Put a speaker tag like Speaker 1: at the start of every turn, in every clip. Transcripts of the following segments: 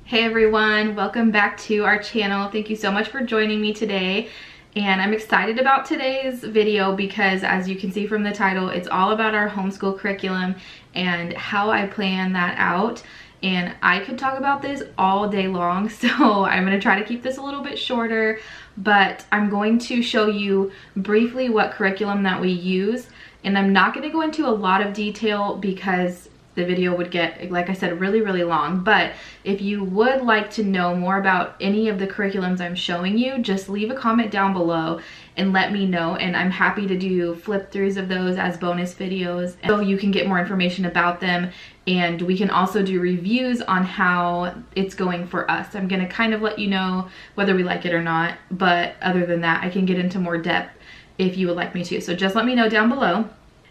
Speaker 1: Hey everyone, welcome back to our channel. Thank you so much for joining me today. And I'm excited about today's video because, as you can see from the title, it's all about our homeschool curriculum and how I plan that out. And I could talk about this all day long, so I'm going to try to keep this a little bit shorter, but I'm going to show you briefly what curriculum that we use. And I'm not going to go into a lot of detail because the video would get, like I said, really long. But if you would like to know more about any of the curriculums I'm showing you, just leave a comment down below and let me know, and I'm happy to do flip throughs of those as bonus videos so you can get more information about them, and we can also do reviews on how it's going for us. I'm going to kind of let you know whether we like it or not, but other than that, I can get into more depth if you would like me to. So just let me know down below.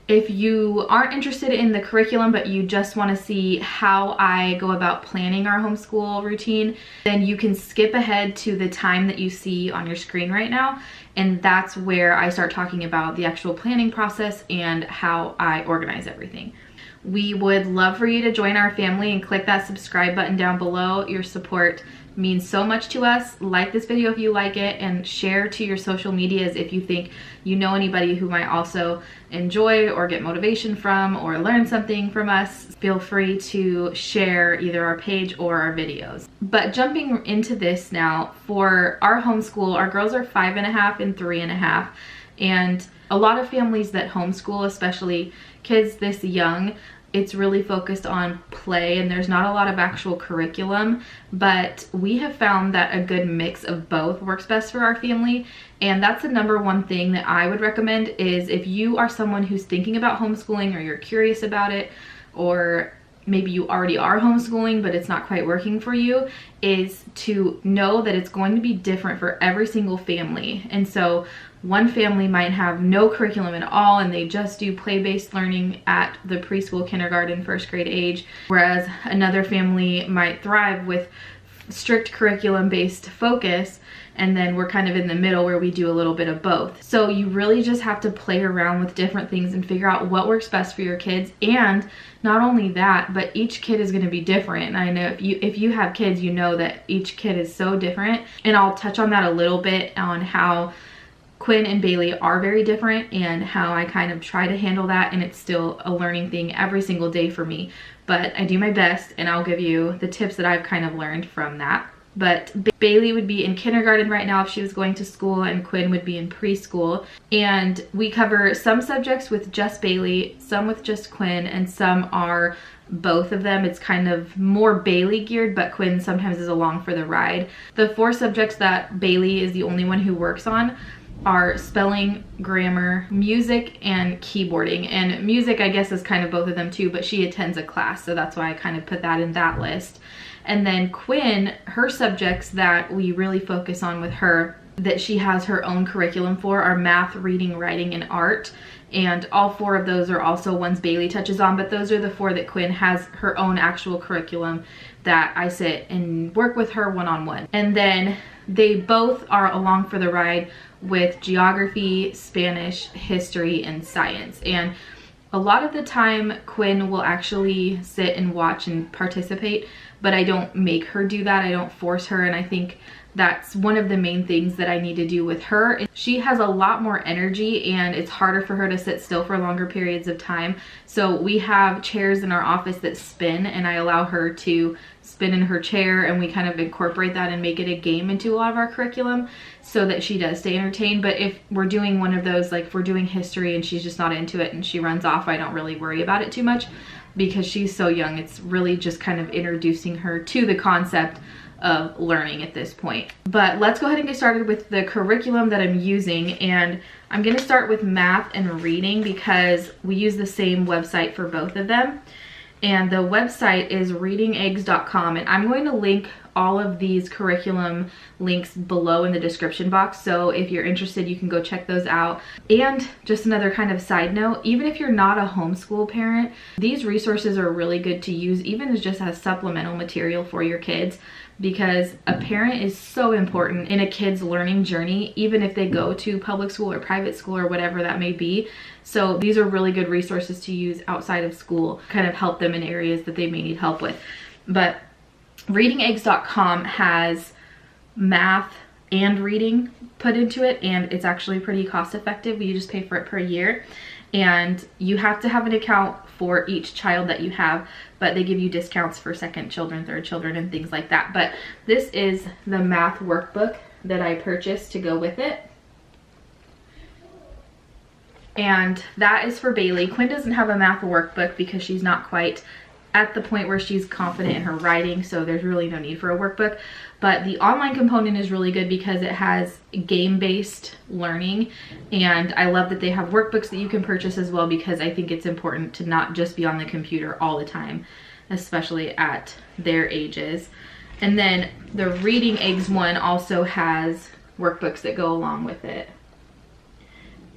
Speaker 1: If you aren't interested in the curriculum, but you just want to see how I go about planning our homeschool routine, then you can skip ahead to the time that you see on your screen right now. And that's where I start talking about the actual planning process and how I organize everything. We would love for you to join our family and click that subscribe button down below. Your support means so much to us. Like this video if you like it, and share to your social medias if you think you know anybody who might also enjoy or get motivation from or learn something from us. Feel free to share either our page or our videos. But jumping into this now, for our homeschool, our girls are 5.5 and 3.5, and a lot of families that homeschool, especially kids this young, it's really focused on play and there's not a lot of actual curriculum, but we have found that a good mix of both works best for our family. And that's the number one thing that I would recommend, is if you are someone who's thinking about homeschooling, or you're curious about it, or maybe you already are homeschooling but it's not quite working for you, is to know that it's going to be different for every single family. And so one family might have no curriculum at all and they just do play-based learning at the preschool, kindergarten, first grade age, whereas another family might thrive with strict curriculum-based focus, and then we're kind of in the middle where we do a little bit of both. So you really just have to play around with different things and figure out what works best for your kids. And not only that, but each kid is going to be different. And I know if you have kids, you know that each kid is so different, and I'll touch on that a little bit on how Quinn and Bailey are very different and how I kind of try to handle that, and it's still a learning thing every single day for me. But I do my best, and I'll give you the tips that I've kind of learned from that. But Bailey would be in kindergarten right now if she was going to school, and Quinn would be in preschool. And we cover some subjects with just Bailey, some with just Quinn, and some are both of them. It's kind of more Bailey geared, but Quinn sometimes is along for the ride. The 4 subjects that Bailey is the only one who works on are spelling, grammar, music, and keyboarding. And music, I guess, is kind of both of them too, but she attends a class, so that's why I kind of put that in that list. And then Quinn, her subjects that we really focus on with her, that she has her own curriculum for, are math, reading, writing, and art. And all 4 of those are also ones Bailey touches on, but those are the 4 that Quinn has her own actual curriculum that I sit and work with her one-on-one. And then they both are along for the ride with geography, Spanish, history, and science. And a lot of the time Quinn will actually sit and watch and participate, but I don't make her do that. I don't force her, and I think that's one of the main things that I need to do with her. She has a lot more energy and it's harder for her to sit still for longer periods of time. So we have chairs in our office that spin, and I allow her to spin in her chair, and we kind of incorporate that and make it a game into a lot of our curriculum so that she does stay entertained. But if we're doing one of those, like if we're doing history and she's just not into it and she runs off, I don't really worry about it too much because she's so young. It's really just kind of introducing her to the concept of learning at this point. But let's go ahead and get started with the curriculum that I'm using, and I'm going to start with math and reading because we use the same website for both of them. And the website is readingeggs.com, and I'm going to link all of these curriculum links below in the description box, so if you're interested you can go check those out. And just another kind of side note, even if you're not a homeschool parent, these resources are really good to use even as just as supplemental material for your kids, because a parent is so important in a kid's learning journey, even if they go to public school or private school or whatever that may be. So these are really good resources to use outside of school, kind of help them in areas that they may need help with. But readingeggs.com has math and reading put into it, and it's actually pretty cost effective. You just pay for it per year, and you have to have an account for each child that you have, but they give you discounts for second children, third children, and things like that. But this is the math workbook that I purchased to go with it, and that is for Bailey. Quinn doesn't have a math workbook because she's not quite at the point where she's confident in her writing, so there's really no need for a workbook. But the online component is really good because it has game-based learning, and I love that they have workbooks that you can purchase as well, because I think it's important to not just be on the computer all the time, especially at their ages. And then the Reading Eggs one also has workbooks that go along with it.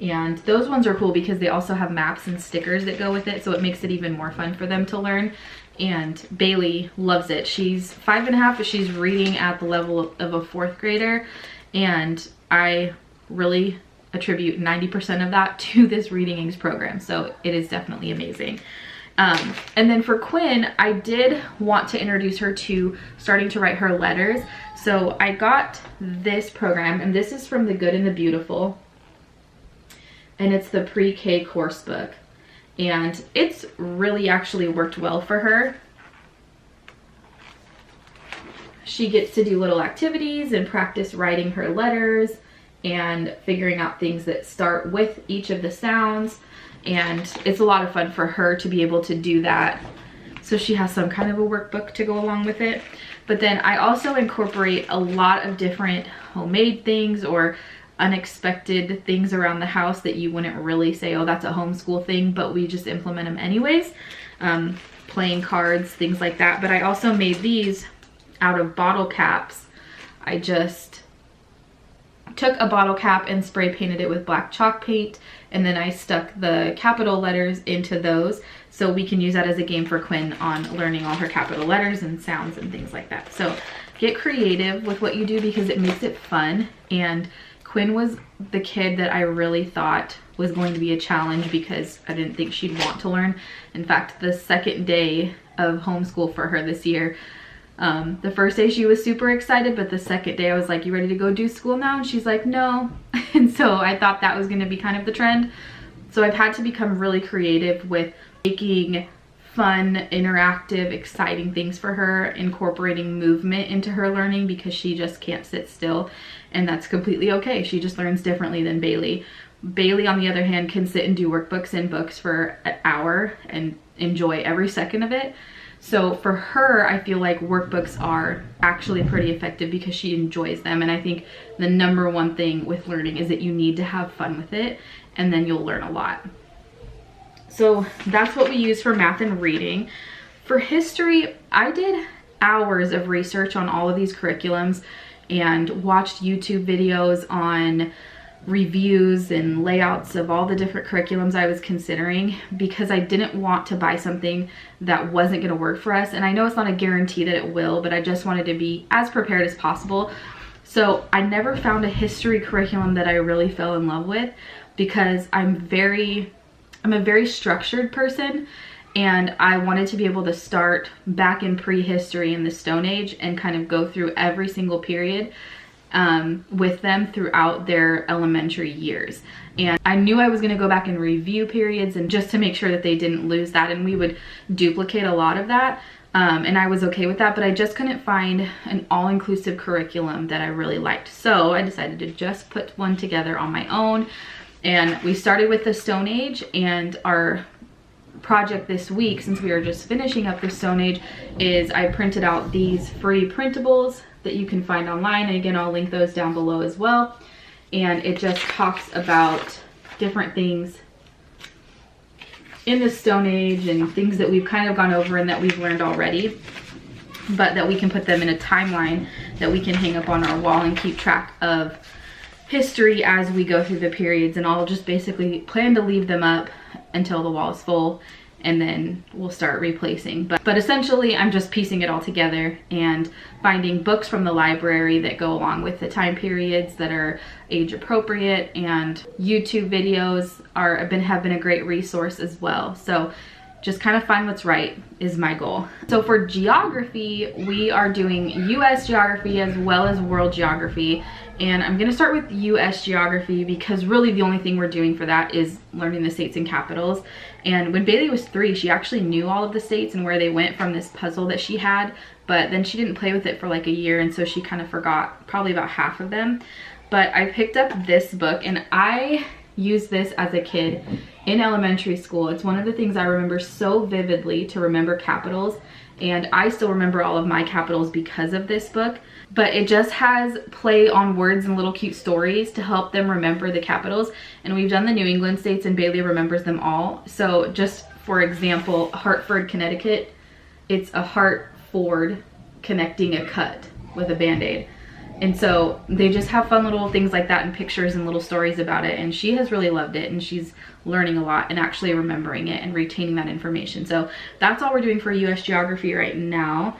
Speaker 1: And those ones are cool because they also have maps and stickers that go with it, so it makes it even more fun for them to learn. And Bailey loves it. She's 5.5, but she's reading at the level of a 4th grader, and I really attribute 90% of that to this Reading Eggs program, so it is definitely amazing. And then for Quinn, I did want to introduce her to starting to write her letters, so I got this program, and this is from The Good and the Beautiful, and it's the pre-K course book, and it's really actually worked well for her. She gets to do little activities and practice writing her letters and figuring out things that start with each of the sounds, and it's a lot of fun for her to be able to do that. So she has some kind of a workbook to go along with it. But then I also incorporate a lot of different homemade things or unexpected things around the house that you wouldn't really say, oh, that's a homeschool thing, but we just implement them anyways. Playing cards, things like that. But I also made these out of bottle caps. I just took a bottle cap and spray painted it with black chalk paint, and then I stuck the capital letters into those, so we can use that as a game for Quinn on learning all her capital letters and sounds and things like that. So get creative with what you do because it makes it fun. And Quinn was the kid that I really thought was going to be a challenge because I didn't think she'd want to learn. In fact, the second day of homeschool for her this year, the first day she was super excited, but the second day I was like, you ready to go do school now? And she's like, no. And so I thought that was going to be kind of the trend. So I've had to become really creative with making fun, interactive, exciting things for her, incorporating movement into her learning because she just can't sit still, and that's completely okay. She just learns differently than Bailey. Bailey, on the other hand, can sit and do workbooks and books for an hour and enjoy every second of it. So for her, I feel like workbooks are actually pretty effective because she enjoys them. And I think the #1 thing with learning is that you need to have fun with it, and then you'll learn a lot. So that's what we use for math and reading. For history, I did hours of research on all of these curriculums and watched YouTube videos on reviews and layouts of all the different curriculums I was considering because I didn't want to buy something that wasn't going to work for us. And I know it's not a guarantee that it will, but I just wanted to be as prepared as possible. So I never found a history curriculum that I really fell in love with because I'm a very structured person, and I wanted to be able to start back in prehistory in the Stone Age and kind of go through every single period with them throughout their elementary years. And I knew I was going to go back and review periods and just to make sure that they didn't lose that, and we would duplicate a lot of that. And I was okay with that, but I just couldn't find an all-inclusive curriculum that I really liked. So I decided to just put one together on my own. And we started with the Stone Age, and our project this week, since we are just finishing up the Stone Age, is I printed out these free printables that you can find online. And again, I'll link those down below as well. And it just talks about different things in the Stone Age and things that we've kind of gone over and that we've learned already, but that we can put them in a timeline that we can hang up on our wall and keep track of history as we go through the periods. And I'll just basically plan to leave them up until the wall is full, and then we'll start replacing. But essentially I'm just piecing it all together and finding books from the library that go along with the time periods that are age appropriate, and YouTube videos have been a great resource as well. So just kind of find what's right is my goal. So for geography, we are doing US geography as well as world geography. And I'm gonna start with US geography because really the only thing we're doing for that is learning the states and capitals. And when Bailey was 3, she actually knew all of the states and where they went from this puzzle that she had, but then she didn't play with it for like a year, and so she kind of forgot probably about half of them. But I picked up this book and I used this as a kid in elementary school. It's one of the things I remember so vividly to remember capitals, and I still remember all of my capitals because of this book. But it just has play on words and little cute stories to help them remember the capitals. And we've done the New England states and Bailey remembers them all. So just for example, Hartford, Connecticut, it's a Hartford connecting a cut with a Band-Aid. And so they just have fun little things like that and pictures and little stories about it. And she has really loved it, and she's learning a lot and actually remembering it and retaining that information. So that's all we're doing for US geography right now.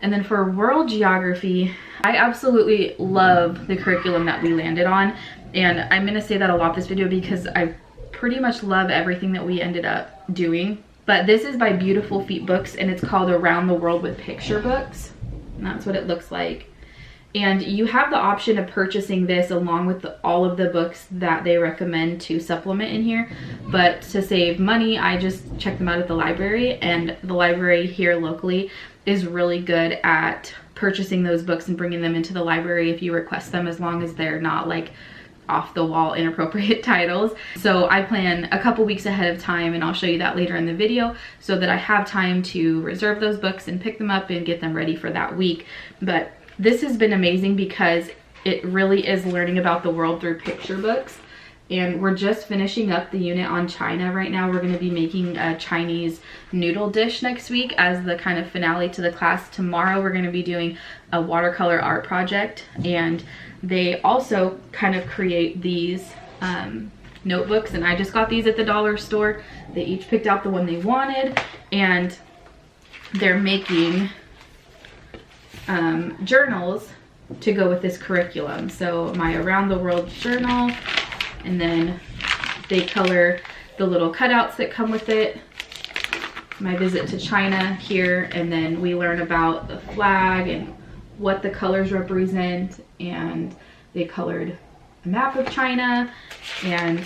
Speaker 1: And then for world geography, I absolutely love the curriculum that we landed on. And I'm gonna say that a lot this video because I pretty much love everything that we ended up doing. But this is by Beautiful Feet Books, and it's called Around the World with Picture Books. And that's what it looks like. And you have the option of purchasing this along with all of the books that they recommend to supplement in here. But to save money, I just checked them out at the library, and the library here locally is really good at purchasing those books and bringing them into the library if you request them, as long as they're not like off the wall inappropriate titles. So I plan a couple weeks ahead of time, and I'll show you that later in the video, so that I have time to reserve those books and pick them up and get them ready for that week. But this has been amazing because it really is learning about the world through picture books. And we're just finishing up the unit on China right now. We're going to be making a Chinese noodle dish next week as the kind of finale to the class. Tomorrow we're going to be doing a watercolor art project, and they also kind of create these notebooks, and I just got these at the dollar store. They each picked out the one they wanted, and they're making journals to go with this curriculum. So my Around the World journal, and then they color the little cutouts that come with it. My visit to China here, and then we learn about the flag and what the colors represent, and they colored a map of China and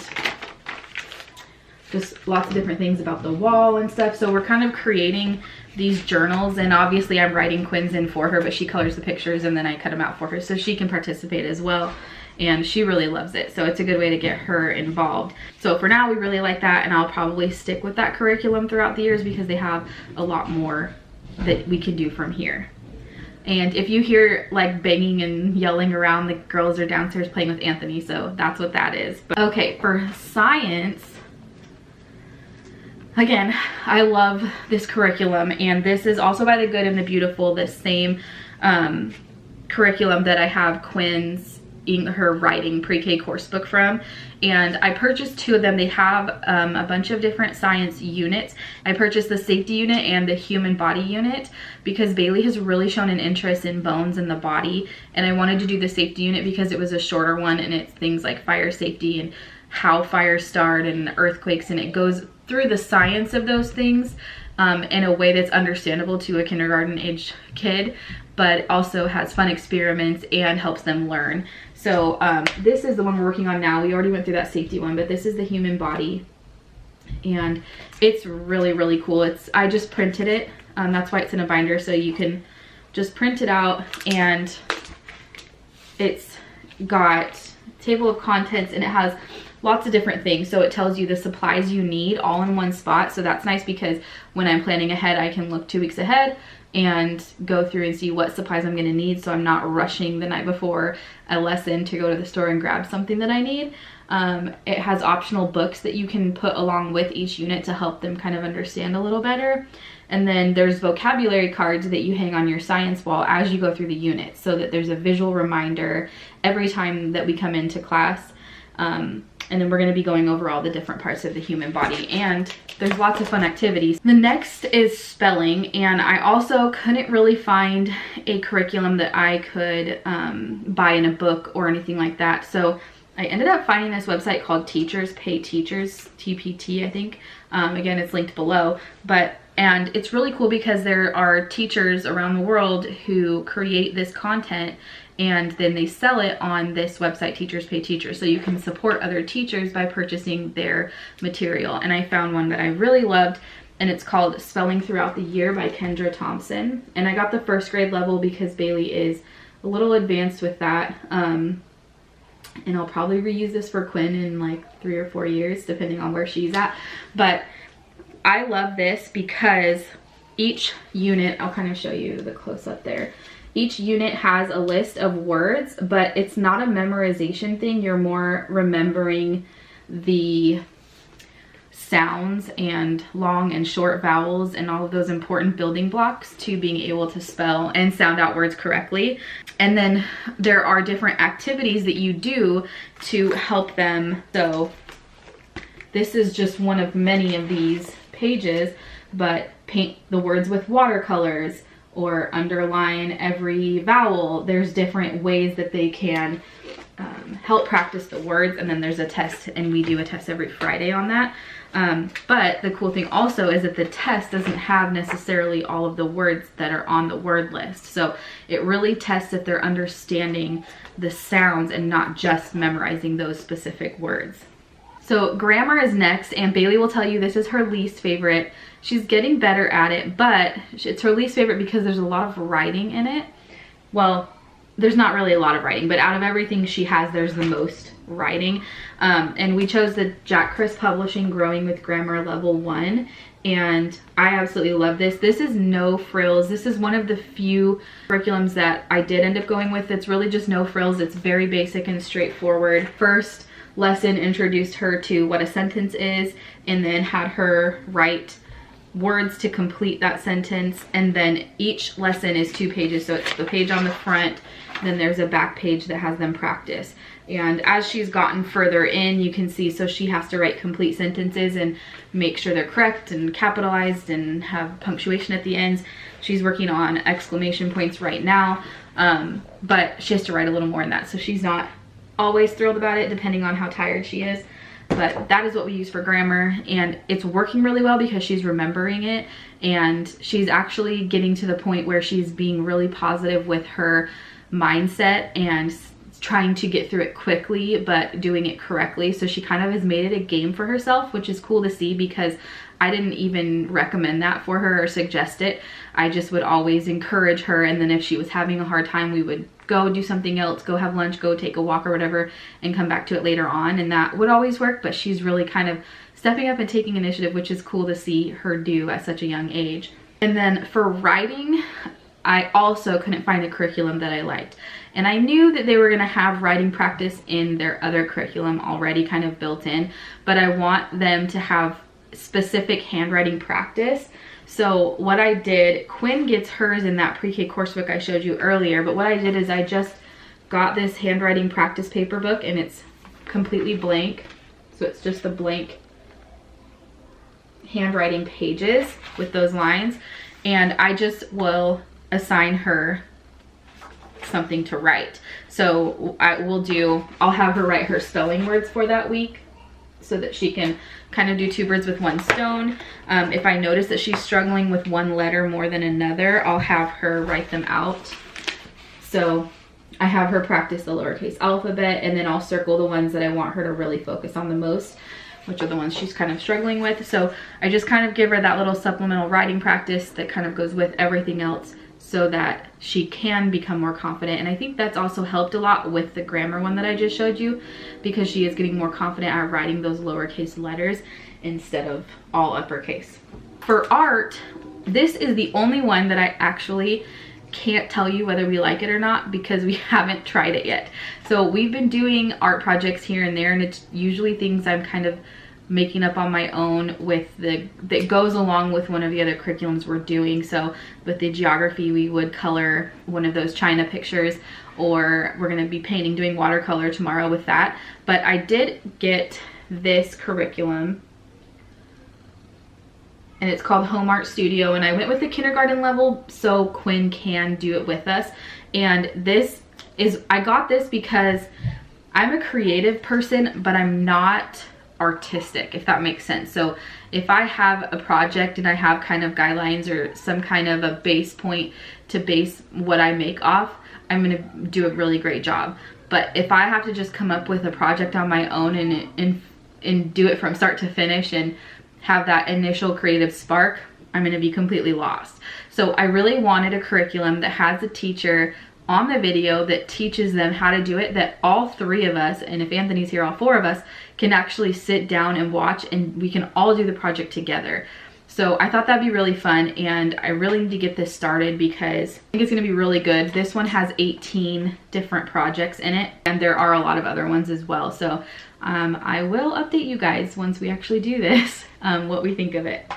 Speaker 1: just lots of different things about the wall and stuff. So we're kind of creating these journals, and obviously I'm writing Quinn's in for her, but she colors the pictures and then I cut them out for her so she can participate as well. And she really loves it, so it's a good way to get her involved. So for now we really like that, and I'll probably stick with that curriculum throughout the years because they have a lot more that we can do from here. And if you hear like banging and yelling around, the girls are downstairs playing with Anthony, so that's what that is. But okay, for science, again, I love this curriculum, and this is also by the Good and the Beautiful, the same curriculum that I have Quinn's her writing pre-K course book from. And I purchased 2 of them. They have a bunch of different science units. I purchased the safety unit and the human body unit because Bailey has really shown an interest in bones in the body, and I wanted to do the safety unit because it was a shorter one, and it's things like fire safety and how fires start and earthquakes, and it goes through the science of those things in a way that's understandable to a kindergarten age kid, but also has fun experiments and helps them learn. So this is the one we're working on now. We already went through that safety one, but this is the human body, and it's really, really cool. I just printed it. That's why it's in a binder, so you can just print it out, and it's got table of contents, and it has lots of different things. So it tells you the supplies you need all in one spot. So that's nice because when I'm planning ahead, I can look 2 weeks ahead and go through and see what supplies I'm going to need, so I'm not rushing the night before a lesson to go to the store and grab something that I need. It has optional books that you can put along with each unit to help them kind of understand a little better. And then there's vocabulary cards that you hang on your science wall as you go through the units, so that there's a visual reminder every time that we come into class. And then we're going to be going over all the different parts of the human body, and there's lots of fun activities. The next is spelling, and I also couldn't really find a curriculum that I could buy in a book or anything like that. So I ended up finding this website called Teachers Pay Teachers, TPT, I think. Again, it's linked below, and it's really cool because there are teachers around the world who create this content and then they sell it on this website, Teachers Pay Teachers. So you can support other teachers by purchasing their material. And I found one that I really loved, and it's called Spelling Throughout the Year by Kendra Thompson. And I got the first grade level because Bailey is a little advanced with that. And I'll probably reuse this for Quinn in like 3 or 4 years, depending on where she's at. But I love this because each unit, I'll kind of show you the close-up there. Each unit has a list of words, but it's not a memorization thing. You're more remembering the sounds and long and short vowels and all of those important building blocks to being able to spell and sound out words correctly. And then there are different activities that you do to help them. So this is just one of many of these pages, but paint the words with watercolors or underline every vowel. There's different ways that they can help practice the words, and then there's a test, and we do a test every Friday on that. But the cool thing also is that the test doesn't have necessarily all of the words that are on the word list. So it really tests if they're understanding the sounds and not just memorizing those specific words. So grammar is next, and Bailey will tell you this is her least favorite. She's getting better at it, but it's her least favorite because there's a lot of writing in it. Well, there's not really a lot of writing, but out of everything she has, there's the most writing. And we chose the Jack Chris Publishing Growing with Grammar Level 1, and I absolutely love this. This is no frills. This is one of the few curriculums that I did end up going with. It's really just no frills. It's very basic and straightforward. First lesson introduced her to what a sentence is, and then had her write words to complete that sentence. And then each lesson is 2 pages, so it's the page on the front, then there's a back page that has them practice. And as she's gotten further in, you can see, so she has to write complete sentences and make sure they're correct and capitalized and have punctuation at the ends. She's working on exclamation points right now, but she has to write a little more than that, so she's not always thrilled about it, depending on how tired she is. But that is what we use for grammar, and it's working really well because she's remembering it, and she's actually getting to the point where she's being really positive with her mindset and trying to get through it quickly but doing it correctly. So she kind of has made it a game for herself, which is cool to see, because I didn't even recommend that for her or suggest it. I just would always encourage her, and then if she was having a hard time, we would go do something else, go have lunch, go take a walk or whatever, and come back to it later on, and that would always work. But she's really kind of stepping up and taking initiative, which is cool to see her do at such a young age. And then for writing, I also couldn't find a curriculum that I liked. And I knew that they were gonna have writing practice in their other curriculum already kind of built in, but I want them to have specific handwriting practice. So what I did, Quinn gets hers in that pre-K course book I showed you earlier, but what I did is I just got this handwriting practice paper book, and it's completely blank. So it's just the blank handwriting pages with those lines, and I just will assign her something to write. So I'll have her write her spelling words for that week, so that she can kind of do 2 birds with 1 stone. If I notice that she's struggling with one letter more than another, I'll have her write them out. So I have her practice the lowercase alphabet, and then I'll circle the ones that I want her to really focus on the most, which are the ones she's kind of struggling with. So I just kind of give her that little supplemental writing practice that kind of goes with everything else, so that she can become more confident. And I think that's also helped a lot with the grammar one that I just showed you, because she is getting more confident at writing those lowercase letters instead of all uppercase. For art, this is the only one that I actually can't tell you whether we like it or not, because we haven't tried it yet. So we've been doing art projects here and there, and it's usually things I'm kind of making up on my own that goes along with one of the other curriculums we're doing. So with the geography, we would color one of those China pictures, or we're going to be painting, doing watercolor tomorrow with that. But I did get this curriculum, and it's called Home Art Studio, and I went with the kindergarten level so Quinn can do it with us. And I got this because I'm a creative person, but I'm not artistic, if that makes sense. So if I have a project and I have kind of guidelines or some kind of a base point to base what I make off, I'm gonna do a really great job. But if I have to just come up with a project on my own and do it from start to finish and have that initial creative spark, I'm gonna be completely lost. So I really wanted a curriculum that has a teacher on the video that teaches them how to do it, that all three of us, and if Anthony's here, all four of us, can actually sit down and watch, and we can all do the project together. So I thought that'd be really fun, and I really need to get this started because I think it's gonna be really good. This one has 18 different projects in it, and there are a lot of other ones as well. So I will update you guys once we actually do this, what we think of it.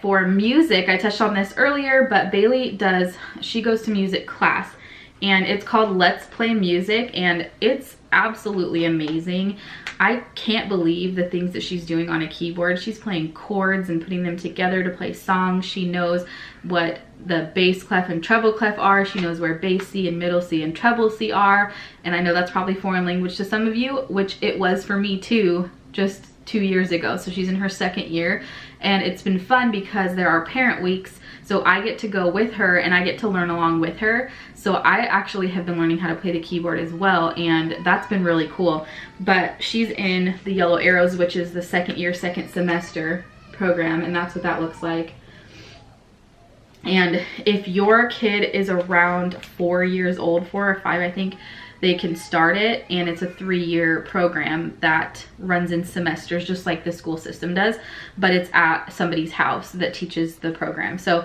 Speaker 1: For music, I touched on this earlier, but Bailey she goes to music class, and it's called Let's Play Music, and it's absolutely amazing. I can't believe the things that she's doing on a keyboard. She's playing chords and putting them together to play songs. She knows what the bass clef and treble clef are. She knows where bass C and middle C and treble C are. And I know that's probably foreign language to some of you, which it was for me too, just 2 years ago. So she's in her second year, and it's been fun because there are parent weeks. So I get to go with her and I get to learn along with her. So I actually have been learning how to play the keyboard as well, and that's been really cool. But she's in the Yellow Arrows, which is the second year, second semester program, and that's what that looks like. And if your kid is around 4 years old, 4 or 5, I think, they can start it, and it's a 3-year program that runs in semesters just like the school system does, but it's at somebody's house that teaches the program. So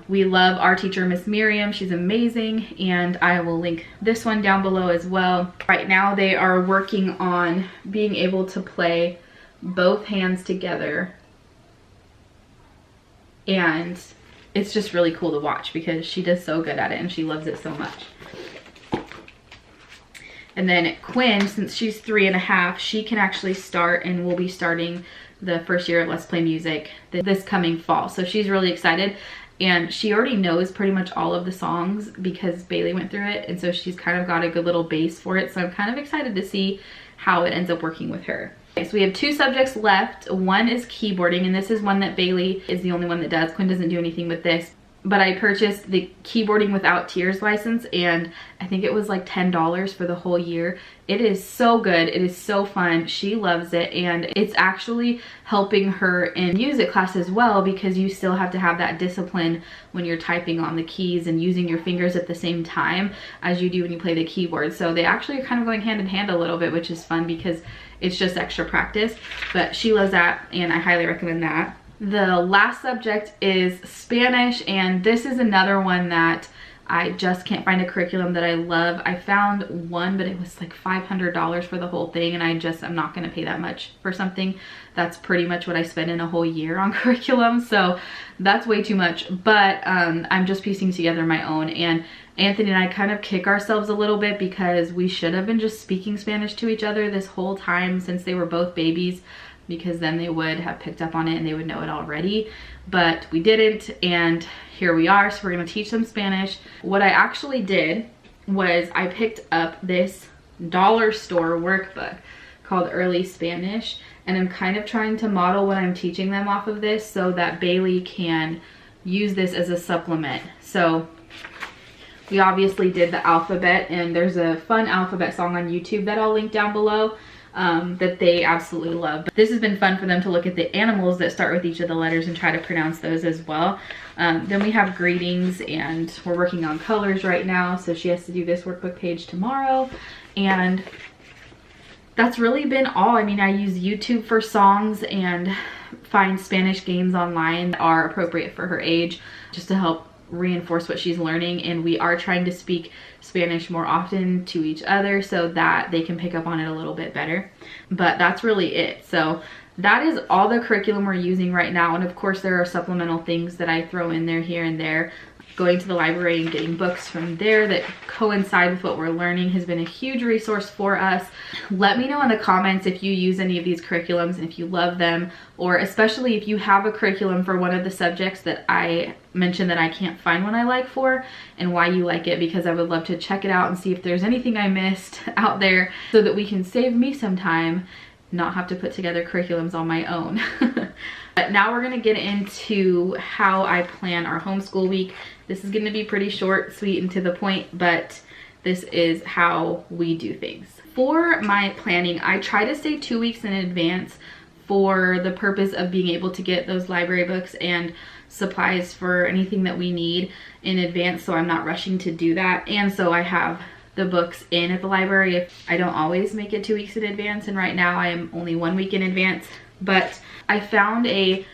Speaker 1: we love our teacher, Miss Miriam. She's amazing, and I will link this one down below as well. Right now they are working on being able to play both hands together, and it's just really cool to watch because she does so good at it and she loves it so much. And then Quinn, since she's 3.5, she can actually start, and we'll be starting the first year of Let's Play Music this coming fall. So she's really excited, and she already knows pretty much all of the songs because Bailey went through it, and so she's kind of got a good little base for it. So I'm kind of excited to see how it ends up working with her. Okay, so we have 2 subjects left. One is keyboarding, and this is one that Bailey is the only one that does. Quinn doesn't do anything with this. But I purchased the Keyboarding Without Tears license, and I think it was like $10 for the whole year. It is so good. It is so fun. She loves it, and it's actually helping her in music class as well, because you still have to have that discipline when you're typing on the keys and using your fingers at the same time as you do when you play the keyboard. So they actually are kind of going hand in hand a little bit, which is fun because it's just extra practice. But she loves that, and I highly recommend that. The last subject is Spanish, and this is another one that I just can't find a curriculum that I love. I found one, but it was like $500 for the whole thing, and I'm not going to pay that much for something. That's pretty much what I spend in a whole year on curriculum, so that's way too much. But I'm just piecing together my own, and Anthony and I kind of kick ourselves a little bit because we should have been just speaking Spanish to each other this whole time since they were both babies, because then they would have picked up on it and they would know it already. But we didn't, and here we are. So we're gonna teach them Spanish. What I actually did was I picked up this dollar store workbook called Early Spanish, and I'm kind of trying to model what I'm teaching them off of this so that Bailey can use this as a supplement. So we obviously did the alphabet, and there's a fun alphabet song on YouTube that I'll link down below that they absolutely love. But this has been fun for them to look at the animals that start with each of the letters and try to pronounce those as well. Then we have greetings, and we're working on colors right now, so she has to do this workbook page tomorrow. And that's really been all. I mean, I use YouTube for songs and find Spanish games online that are appropriate for her age just to help reinforce what she's learning. And we are trying to speak Spanish more often to each other so that they can pick up on it a little bit better. But that's really it. So that is all the curriculum we're using right now, and of course there are supplemental things that I throw in there here and there. going to the library and getting books from there that coincide with what we're learning has been a huge resource for us. Let me know in the comments if you use any of these curriculums and if you love them, or especially if you have a curriculum for one of the subjects that I mentioned that I can't find one I like for, and why you like it, because I would love to check it out and see if there's anything I missed out there so that we can save me some time, not have to put together curriculums on my own. But now we're gonna get into how I plan our homeschool week. This is gonna be pretty short, sweet, and to the point, but this is how we do things. For my planning, I try to stay 2 weeks in advance for the purpose of being able to get those library books and supplies for anything that we need in advance, so I'm not rushing to do that. And so I have the books in at the library. I don't always make it 2 weeks in advance, and right now I am only 1 week in advance. But I found a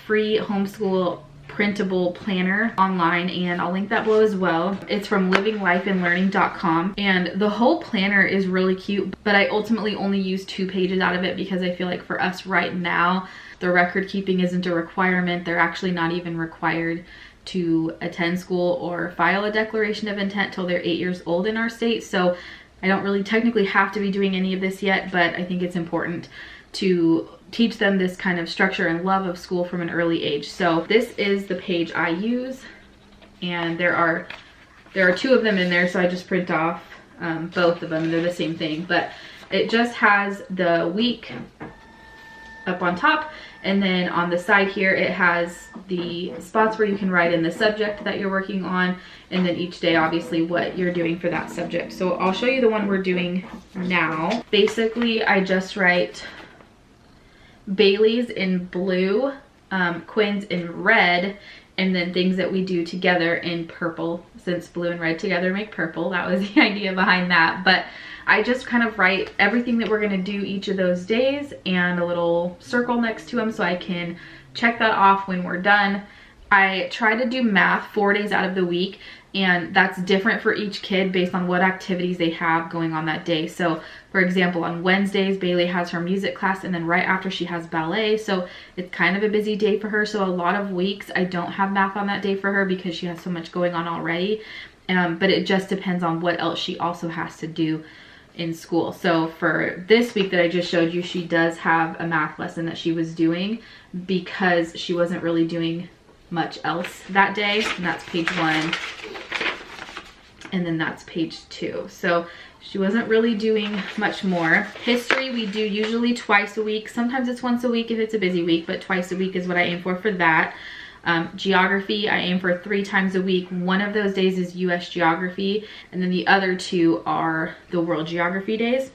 Speaker 1: free homeschool printable planner online, and I'll link that below as well. It's from livinglifeandlearning.com, and the whole planner is really cute, but I ultimately only use 2 pages out of it because I feel like for us right now, the record keeping isn't a requirement. They're actually not even required to attend school or file a declaration of intent till they're 8 years old in our state. So I don't really technically have to be doing any of this yet, but I think it's important to teach them this kind of structure and love of school from an early age. So this is the page I use, and there are 2 of them in there, so I just print off both of them. They're the same thing, but it just has the week up on top, and then on the side here it has the spots where you can write in the subject that you're working on, and then each day obviously what you're doing for that subject. So I'll show you the one we're doing now. Basically I just write Bailey's in blue, Quinn's in red, and then things that we do together in purple, since blue and red together make purple. That was the idea behind that. But I just kind of write everything that we're going to do each of those days and a little circle next to them so I can check that off when we're done. I try to do math 4 days out of the week, and that's different for each kid based on what activities they have going on that day. So for example, on Wednesdays, Bailey has her music class, and then right after she has ballet. So it's kind of a busy day for her. So a lot of weeks I don't have math on that day for her because she has so much going on already. But it just depends on what else she also has to do in school. So for this week that I just showed you, she does have a math lesson that she was doing because she wasn't really doing much else that day, and that's page 1, and then that's page 2. So she wasn't really doing much more. History we do usually twice a week. Sometimes it's once a week if it's a busy week, but twice a week is what I aim for that. Geography I aim for 3 times a week. One of those days is US geography, and then the other 2 are the world geography days.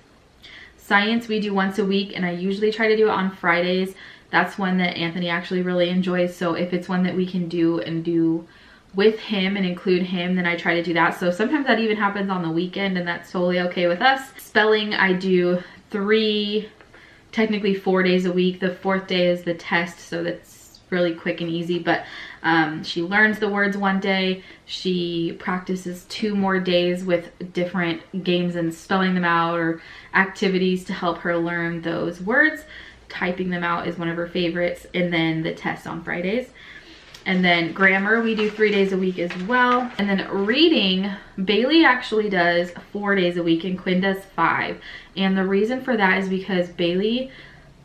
Speaker 1: Science we do once a week, and I usually try to do it on Fridays. That's one that Anthony actually really enjoys, so if it's one that we can do and do with him and include him, then I try to do that. So sometimes that even happens on the weekend, and that's totally okay with us. Spelling I do 3, technically 4 days a week. The 4th day is the test, so that's really quick and easy, but she learns the words one day. She practices 2 more days with different games and spelling them out or activities to help her learn those words. Typing them out is one of her favorites, and then the test on Fridays. And then grammar we do 3 days a week as well. And then reading, Bailey actually does 4 days a week and Quinn does 5. And the reason for that is because Bailey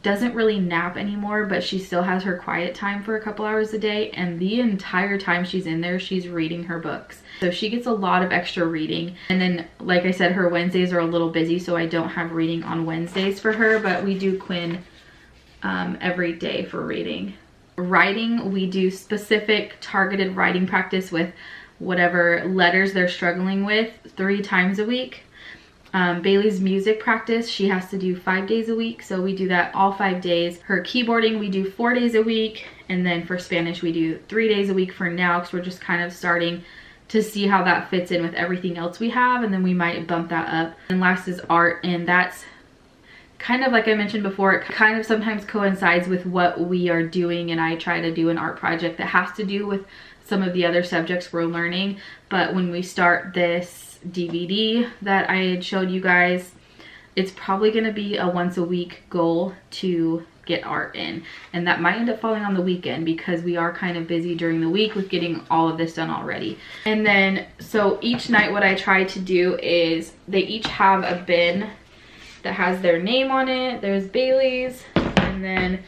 Speaker 1: doesn't really nap anymore, but she still has her quiet time for a couple hours a day, and the entire time she's in there she's reading her books. So she gets a lot of extra reading. And then like I said, her Wednesdays are a little busy, so I don't have reading on Wednesdays for her, but we do Quinn every day for reading. Writing, we do specific targeted writing practice with whatever letters they're struggling with 3 times a week. Bailey's music practice, she has to do 5 days a week, so we do that all 5 days. Her keyboarding we do 4 days a week, and then for Spanish we do 3 days a week for now, because we're just kind of starting to see how that fits in with everything else we have, and then we might bump that up. And last is art, and that's kind of like I mentioned before, it kind of sometimes coincides with what we are doing, and I try to do an art project that has to do with some of the other subjects we're learning. But when we start this DVD that I had showed you guys, it's probably going to be a once a week goal to get art in, and that might end up falling on the weekend because we are kind of busy during the week with getting all of this done already. And then so each night what I try to do is they each have a bin that has their name on it. There's Bailey's and then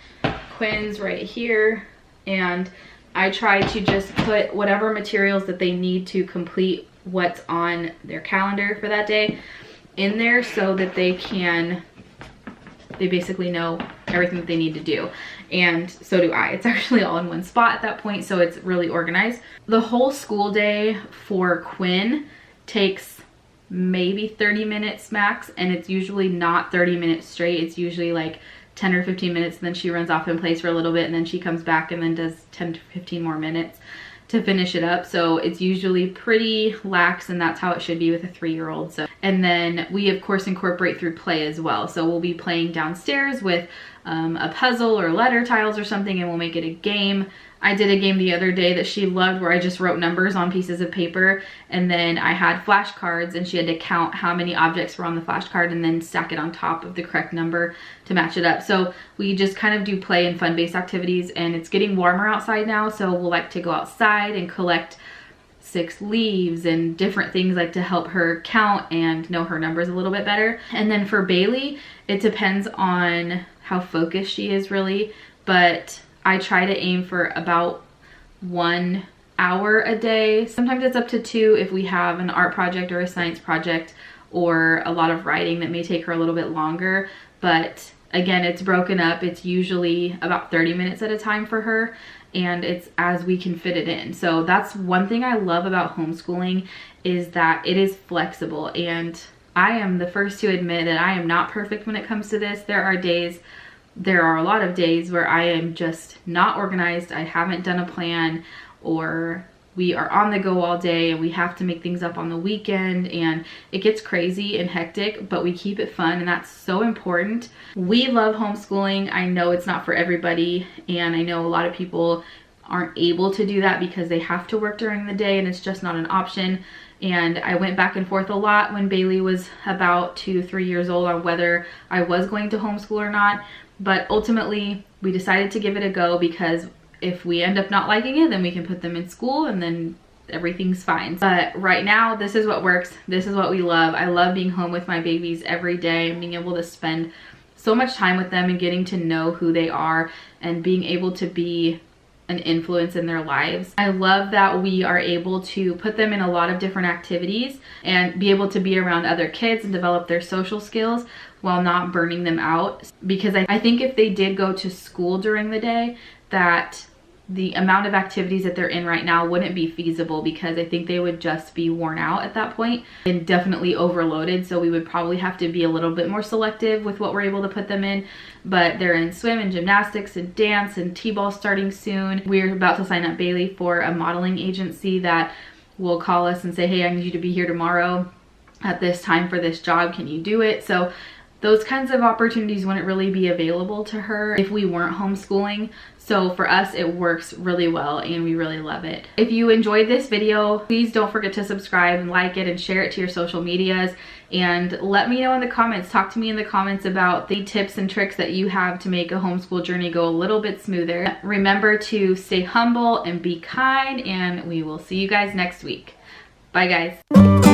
Speaker 1: Quinn's right here, and I try to just put whatever materials that they need to complete what's on their calendar for that day in there so that they basically know everything that they need to do. And so do I. It's actually all in one spot at that point, so it's really organized. The whole school day for Quinn takes maybe 30 minutes max, and it's usually not 30 minutes straight. It's usually like 10 or 15 minutes, and then she runs off and plays for a little bit, and then she comes back and then does 10 to 15 more minutes to finish it up. So it's usually pretty lax, and that's how it should be with a 3-year-old. So, and then we of course incorporate through play as well. So we'll be playing downstairs with a puzzle or letter tiles or something, and we'll make it a game. I did a game the other day that she loved where I just wrote numbers on pieces of paper, and then I had flashcards, and she had to count how many objects were on the flashcard and then stack it on top of the correct number to match it up. So we just kind of do play and fun-based activities, and it's getting warmer outside now, so we'll like to go outside and collect 6 leaves and different things like to help her count and know her numbers a little bit better. And then for Bailey, it depends on how focused she is really, but I try to aim for about 1 hour a day. Sometimes it's up to 2 if we have an art project or a science project or a lot of writing that may take her a little bit longer. But again, it's broken up. It's usually about 30 minutes at a time for her, and it's as we can fit it in. So that's one thing I love about homeschooling, is that it is flexible. And I am the first to admit that I am not perfect when it comes to this. There are a lot of days where I am just not organized. I haven't done a plan, or we are on the go all day and we have to make things up on the weekend, and it gets crazy and hectic, but we keep it fun, and that's so important. We love homeschooling. I know it's not for everybody, and I know a lot of people aren't able to do that because they have to work during the day and it's just not an option. And I went back and forth a lot when Bailey was about 2-3 years old on whether I was going to homeschool or not. But ultimately, we decided to give it a go, because if we end up not liking it, then we can put them in school and then everything's fine. But right now, this is what works. This is what we love. I love being home with my babies every day and being able to spend so much time with them and getting to know who they are and being able to be an influence in their lives. I love that we are able to put them in a lot of different activities and be able to be around other kids and develop their social skills while not burning them out. Because I think if they did go to school during the day, that the amount of activities that they're in right now wouldn't be feasible, because I think they would just be worn out at that point and definitely overloaded. So we would probably have to be a little bit more selective with what we're able to put them in. But they're in swim and gymnastics and dance and t-ball starting soon. We're about to sign up Bailey for a modeling agency that will call us and say, hey, I need you to be here tomorrow at this time for this job. Can you do it? So those kinds of opportunities wouldn't really be available to her if we weren't homeschooling. So for us, it works really well and we really love it. If you enjoyed this video, please don't forget to subscribe and like it and share it to your social medias. And let me know in the comments, talk to me in the comments about the tips and tricks that you have to make a homeschool journey go a little bit smoother. Remember to stay humble and be kind, and we will see you guys next week. Bye guys.